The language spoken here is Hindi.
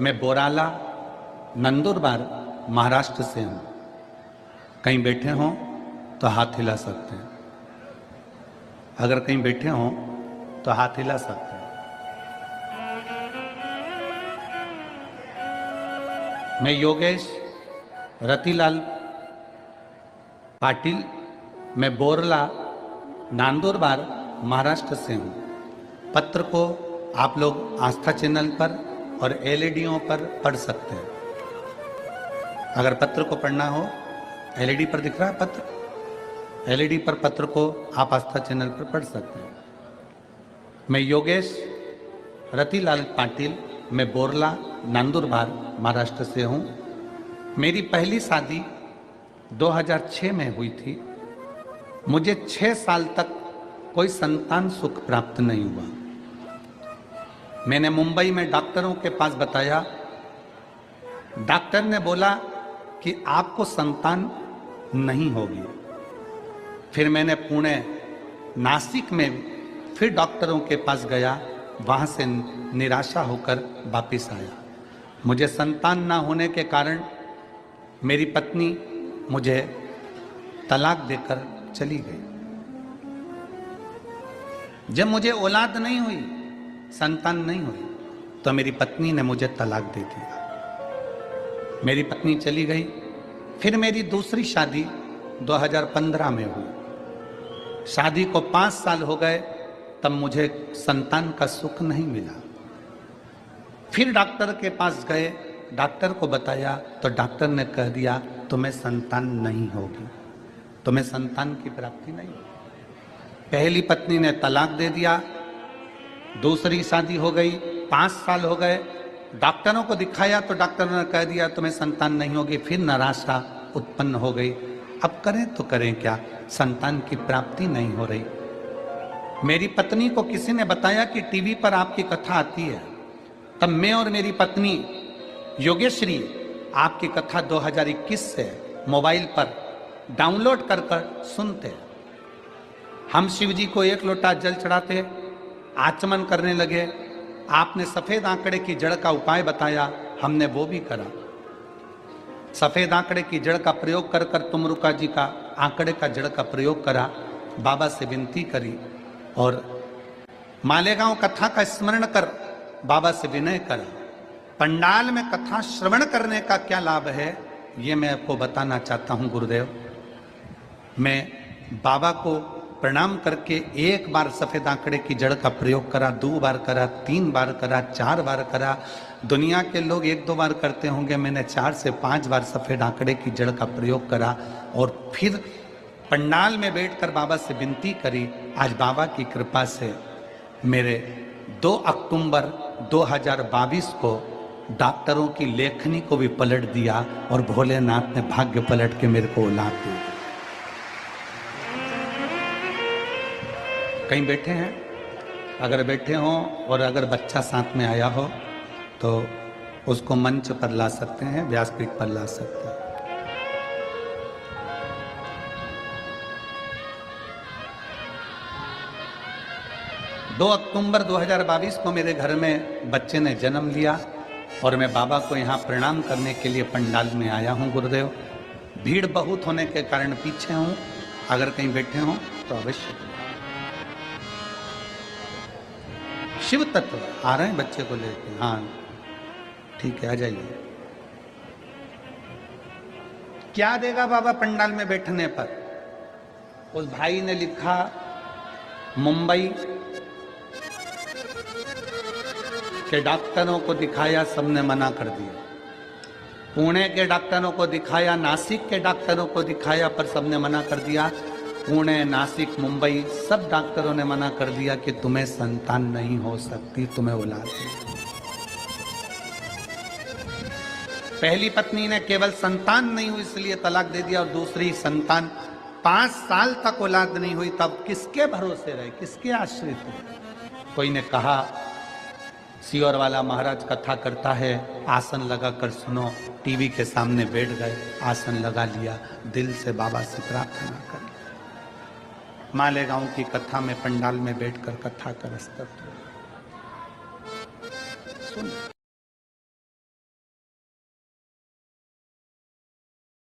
मैं बोराला नंदुरबार महाराष्ट्र से हूं। कहीं बैठे हों तो हाथ हिला सकते हैं। अगर कहीं बैठे हों तो हाथ हिला सकते हैं। मैं योगेश रतिलाल पाटिल, मैं बोरला नंदुरबार महाराष्ट्र से हूं। पत्र को आप लोग आस्था चैनल पर और एलईडीओं पर पढ़ सकते हैं। अगर पत्र को पढ़ना हो, एलईडी पर दिख रहा है पत्र, एलईडी पर पत्र को आप आस्था चैनल पर पढ़ सकते हैं। मैं योगेश रतिलाल पाटिल, मैं बोरला नंदुरबार महाराष्ट्र से हूं। मेरी पहली शादी 2006 में हुई थी। मुझे 6 साल तक कोई संतान सुख प्राप्त नहीं हुआ। मैंने मुंबई में डॉक्टरों के पास बताया। डॉक्टर ने बोला कि आपको संतान नहीं होगी। फिर मैंने पुणे नासिक में फिर डॉक्टरों के पास गया। वहां से निराशा होकर वापस आया। मुझे संतान ना होने के कारण मेरी पत्नी मुझे तलाक देकर चली गई। जब मुझे औलाद नहीं हुई, संतान नहीं हुई, तो मेरी पत्नी ने मुझे तलाक दे दिया। मेरी पत्नी चली गई। फिर मेरी दूसरी शादी 2015 में हुई। शादी को 5 साल हो गए, तब मुझे संतान का सुख नहीं मिला। फिर डॉक्टर के पास गए, डॉक्टर को बताया तो डॉक्टर ने कह दिया तुम्हें संतान नहीं होगी, तुम्हें संतान की प्राप्ति नहीं होगी। पहली पत्नी ने तलाक दे दिया। दूसरी शादी हो गई, 5 साल हो गए। डॉक्टरों को दिखाया तो डॉक्टरों ने कह दिया तुम्हें संतान नहीं होगी। फिर निराशा उत्पन्न हो गई। अब करें तो करें क्या, संतान की प्राप्ति नहीं हो रही। मेरी पत्नी को किसी ने बताया कि टीवी पर आपकी कथा आती है। तब मैं और मेरी पत्नी योगेश्वरी आपकी कथा 2021 से मोबाइल पर डाउनलोड कर सुनते। हम शिव जी को 1 लोटा जल चढ़ाते, आचमन करने लगे। आपने सफेद आंकड़े की जड़ का उपाय बताया, हमने वो भी करा। सफेद आंकड़े की जड़ का प्रयोग कर तुमरुका जी का आंकड़े का जड़ का प्रयोग करा। बाबा से विनती करी और मालेगांव कथा का स्मरण कर बाबा से विनय करा। पंडाल में कथा श्रवण करने का क्या लाभ है, ये मैं आपको बताना चाहता हूं गुरुदेव। मैं बाबा को प्रणाम करके 1 बार सफेद आंकड़े की जड़ का प्रयोग करा, 2 बार करा, 3 बार करा, 4 बार करा। दुनिया के लोग 1-2 बार करते होंगे, मैंने 4 से 5 बार सफेद आंकड़े की जड़ का प्रयोग करा और फिर पंडाल में बैठकर बाबा से विनती करी। आज बाबा की कृपा से मेरे 2 अक्टूबर 2022 को डॉक्टरों की लेखनी को भी पलट दिया और भोलेनाथ ने भाग्य पलट के मेरे को औलाद दी। कहीं बैठे हैं, अगर बैठे हों और अगर बच्चा साथ में आया हो तो उसको मंच पर ला सकते हैं, व्यासपीठ पर ला सकते हैं। दो अक्टूबर 2022 को मेरे घर में बच्चे ने जन्म लिया और मैं बाबा को यहाँ प्रणाम करने के लिए पंडाल में आया हूँ गुरुदेव। भीड़ बहुत होने के कारण पीछे हूँ। अगर कहीं बैठे हों तो अवश्य। शिव तत्व आ रहे हैं बच्चे को लेके। हाँ ठीक है, आ जाइए। क्या देगा बाबा पंडाल में बैठने पर? उस भाई ने लिखा मुंबई के डॉक्टरों को दिखाया, सबने मना कर दिया। पुणे के डॉक्टरों को दिखाया, नासिक के डॉक्टरों को दिखाया, पर सबने मना कर दिया। पुणे, नासिक, मुंबई सब डॉक्टरों ने मना कर दिया कि तुम्हें संतान नहीं हो सकती, तुम्हें औलाद नहीं। पहली पत्नी ने केवल संतान नहीं हुई इसलिए तलाक दे दिया और दूसरी संतान 5 साल तक औलाद नहीं हुई, तब किसके भरोसे रहे, किसके आश्रित रहे? कोई ने कहा सियोर वाला महाराज कथा करता है, आसन लगा कर सुनो। टीवी के सामने बैठ गए, आसन लगा लिया, दिल से बाबा से प्रार्थना कर। मालेगांव की कथा में पंडाल में बैठकर कथा का रस सुन।